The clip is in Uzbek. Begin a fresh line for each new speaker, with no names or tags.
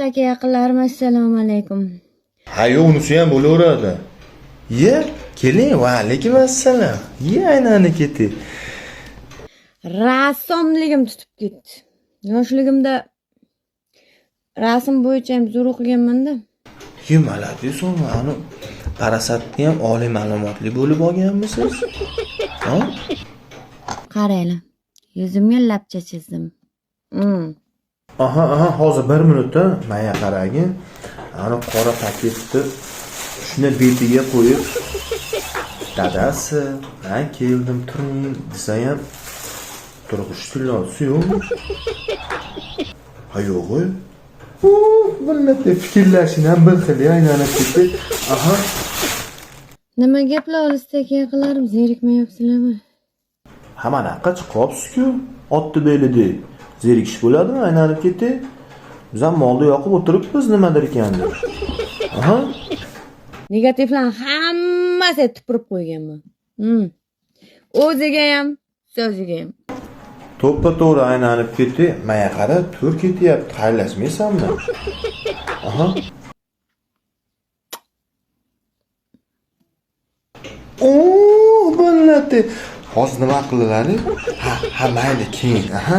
aka yaqinlarim, assalomu alaykum.
Ha, yo'q, unisi ham bo'laveradi. Ye, keling, va alaykum assalom. Ye, aynani keti.
Rassomligim tutib ketdi. Yoshligimda rasm bo'yicha ham zo'r o'qiganman-da.
Ye, malades, ani Parasatni ham oliy ma'lumotli bo'lib olganmisiz? Ha?
Qaranglar. Yuzimga lapcha chizdim.
Aha, hozir 1 minutda menga qaragin. Ani qora paketni shuni betiga qo'yib, dadasi, men keldim, turing desa ham turg'ish tillosi yo'q. Ha, yo'q-ku. Bilmadi, fikrlashing ham bir xil aylanib ketdi. Aha.
Nima gaplar olisda aka yaqinlarim, zerikmayapsizlarmi?
Hamanaqa chiqyapsiz-ku, otni belida. Zerikish bo'ladimi? Aylanib ketdi. Biz ham molni yoqib o'tiribmiz nimadir ekan deb. Aha.
Negativlarni hammasi tupurib qo'yganman. O'ziga ham, so'ziga ham.
To'ppa-to'g'ri aylanib ketdi. Menga qara, tur ketyapti. Xayrlashmaysanmi? Aha. Bilmadi. Hozir nima qilalar? Ha, mayli keyin. Aha.